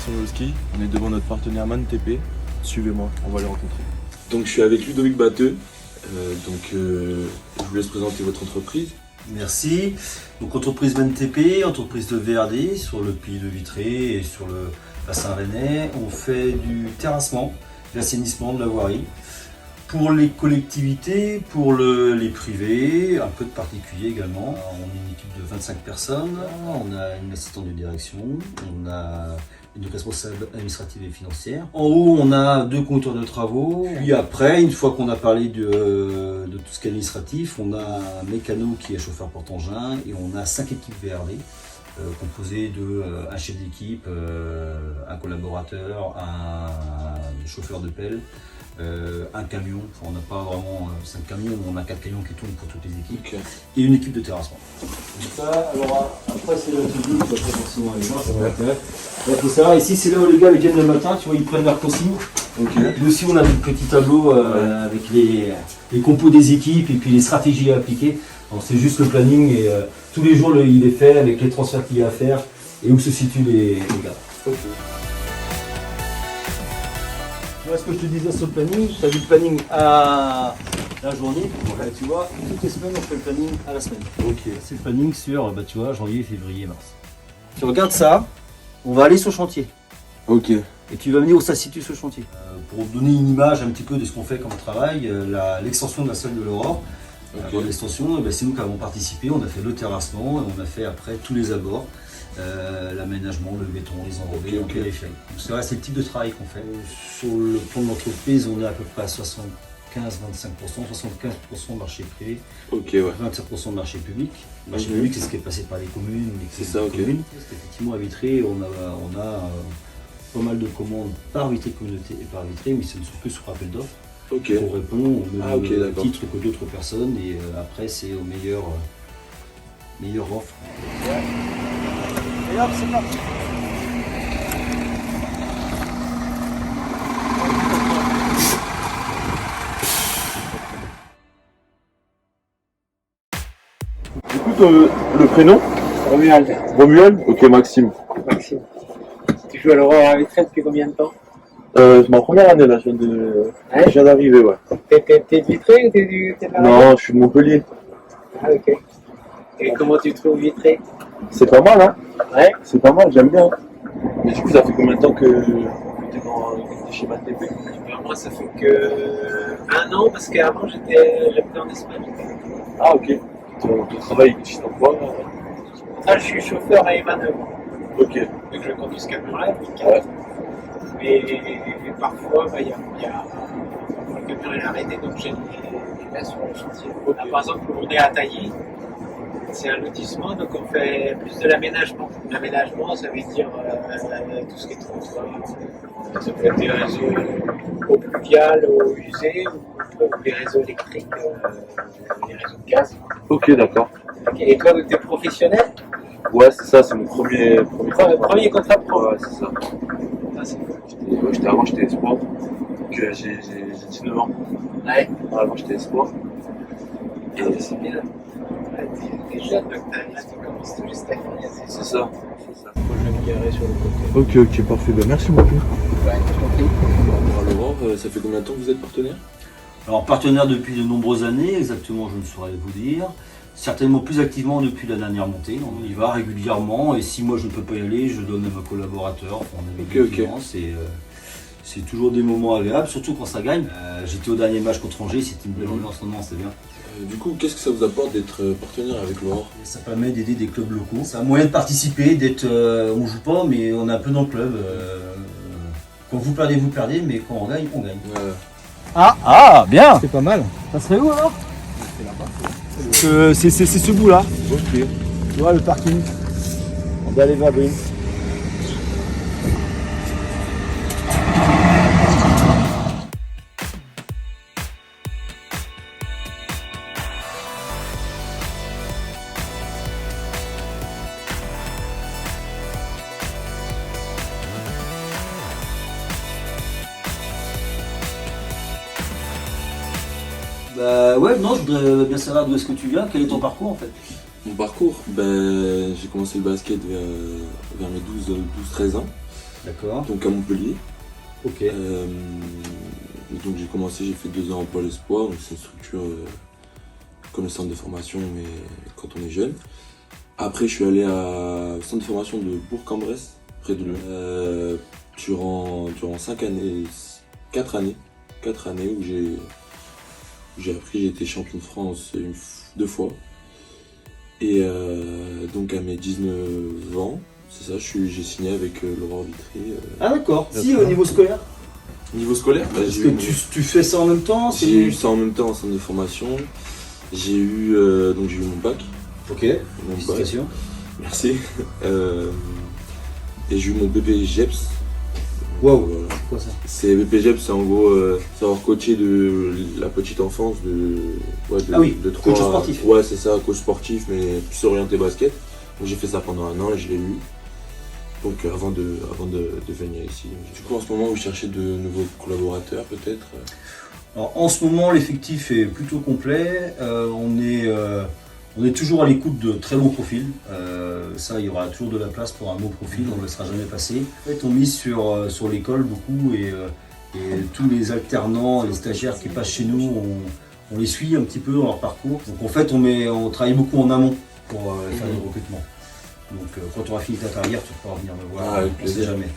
Arsenalowski, on est devant notre partenaire ManTP. Suivez-moi, on va les rencontrer. Donc je suis avec Ludovic Batteux. Je vous laisse présenter votre entreprise. Merci. Donc entreprise ManTP, entreprise de VRD sur le pays de Vitré et sur le bassin rennais. On fait du terrassement, de l'assainissement, de la voirie. Pour les collectivités, pour les privés, un peu de particuliers également. On est une équipe de 25 personnes, on a une assistante de direction, on a une responsable administrative et financière. En haut, on a 2 conducteurs de travaux. Puis après, une fois qu'on a parlé de tout ce qui est administratif, on a un mécano qui est chauffeur porte-engin et on a 5 équipes VRD. Composé de un chef d'équipe, un collaborateur, un chauffeur de pelle, un camion. Enfin, on n'a pas vraiment 5 camions, mais on a 4 camions qui tournent pour toutes les équipes, okay. Et une équipe de terrassement. Donc ça, alors après c'est la technique, pas forcément avec moi, ça va l'intérêt. Il faut savoir, ici c'est là où les gars ils viennent le matin, tu vois, ils prennent leur consigne. Okay. Puis aussi on a des petits tableaux avec les compos des équipes et puis les stratégies à appliquer. C'est juste le planning et tous les jours il est fait avec les transferts qu'il y a à faire et où se situent les gars. Okay. Voilà ce que je te disais sur le planning, tu as vu le planning à la journée, là, tu vois, toutes les semaines on fait le planning à la semaine. Okay. C'est le planning sur tu vois, janvier, février, mars. Tu regardes ça, on va aller sur le chantier. Ok. Et tu vas venir où ça se situe sur le chantier. Pour donner une image un petit peu de ce qu'on fait comme travail, l'extension de la salle de l'Aurore. Okay. L'extension, c'est nous qui avons participé, on a fait le terrassement et on a fait après tous les abords, l'aménagement, le béton, les enrobés, okay. Périphérie. Donc c'est le type de travail qu'on fait. Sur le plan de l'entreprise, on est à peu près à 75-25%, 75% marché privé, okay, ouais. 27% de marché public. Le marché public, c'est ce qui est passé par les communes, communes. Effectivement, à Vitré, on a pas mal de commandes par Vitré Communauté et par Vitré, mais ce ne sont que sur appel d'offres. Okay. On répond au même titre que d'autres personnes et après c'est au meilleur offre. Ouais. Et hop, c'est parti. Du coup, le prénom Romuald. Romuald. Ok, Maxime. Maxime. Tu joues à l'Aurore à Vitré depuis combien de temps? C'est ma première année là, je viens d'arriver, ouais. T'es de Vitré ou t'es de la Non, je suis de Montpellier. Ah ok. Et comment tu trouves Vitré? C'est pas mal, hein? Ouais. C'est pas mal, j'aime bien. Mais du coup, ça fait combien de temps que t'es chez ManTP? Moi, ça fait que 1 an, parce qu'avant j'habitais en Espagne. Ah ok. Ton travail, tu t'en quoi? Ah, je suis chauffeur à manœuvre. Ok. Donc je conduis ce camion-là, ouais. Mais parfois, le camion est arrêté, donc j'ai des gars sur le chantier. Okay. Là, par exemple, on est à Tailly, c'est un lotissement, donc on fait plus de l'aménagement. L'aménagement, ça veut dire tout ce qui est trottoir. Ça peut être des réseaux eau pluviale, eau usée, ou des réseaux électriques, des réseaux de gaz. Ok, d'accord. Okay. Et toi, tu es professionnel? Ouais, c'est ça, c'est mon premier contrat pro. Ouais, c'est ça. Avant, j'étais espoir. Donc j'ai 19 ans. Ouais. Avant, j'étais espoir. Et c'est bien. T'es jeune, donc tu commences tout juste à finir. C'est ça. Moi, je vais me garer sur le côté. Ok, parfait. Ben, merci beaucoup. Ouais, je t'en prie. Alors, ça fait combien de temps que vous êtes partenaire? Alors, partenaire depuis de nombreuses années, exactement, je ne saurais vous dire. Certainement plus activement depuis la dernière montée. On y va régulièrement et si moi je ne peux pas y aller, je donne à mes collaborateurs. On a des conférences et c'est toujours des moments agréables, surtout quand ça gagne. J'étais au dernier match contre Angers, c'était une belle ambiance, c'est bien. Du coup, qu'est-ce que ça vous apporte d'être partenaire avec l'Aurore? Ça permet d'aider des clubs locaux. C'est un moyen de participer, d'être. On joue pas, mais on est un peu dans le club. Quand vous perdez, mais quand on gagne, on gagne. Ah, bien. C'est pas mal. Ça serait où alors? C'est là-bas. C'est ce bout là. Ok. Tu vois le parking. On va aller vers Brune. Bah ouais, non, je voudrais bien savoir d'où est-ce que tu viens, quel est ton parcours en fait? Mon parcours, j'ai commencé le basket vers mes 12-13 ans. D'accord. donc à Montpellier. Ok. Donc j'ai commencé, j'ai fait 2 ans en Pôle Espoir, donc c'est une structure comme le centre de formation, mais quand on est jeune. Après, je suis allé au centre de formation de Bourg-en-Bresse, près de Lyon, durant 4 années où j'ai appris, j'ai été champion de France 2 fois. Et donc à mes 19 ans, c'est ça, j'ai signé avec Laurent Vitry. Ah d'accord. Si au niveau scolaire. Niveau scolaire, bah, Parce que tu fais ça en même temps. j'ai eu ça en même temps en centre de formation. J'ai eu mon bac. Ok. Mon bac. Félicitations. Merci. Et j'ai eu mon BPGEPS. Waouh. Voilà. C'est quoi ça? C'est BPGEPS, c'est en gros savoir coacher de la petite enfance Ah oui, de coach sportif. Ouais, c'est ça, coach sportif, mais plus orienté basket. Donc j'ai fait ça pendant 1 an et je l'ai eu. Donc avant de venir ici. Du coup, en ce moment, vous cherchez de nouveaux collaborateurs peut-être? Alors, en ce moment, l'effectif est plutôt complet. On est toujours à l'écoute de très bons profils. Ça, il y aura toujours de la place pour un beau profil, on ne le laissera jamais passer. En fait, on mise sur l'école beaucoup et tous les alternants, les stagiaires qui passent chez nous, on les suit un petit peu dans leur parcours. Donc en fait, on travaille beaucoup en amont pour faire des recrutements. Donc quand tu auras fini ta carrière, tu pourras venir me voir, Avec on ne sait plaisir. jamais.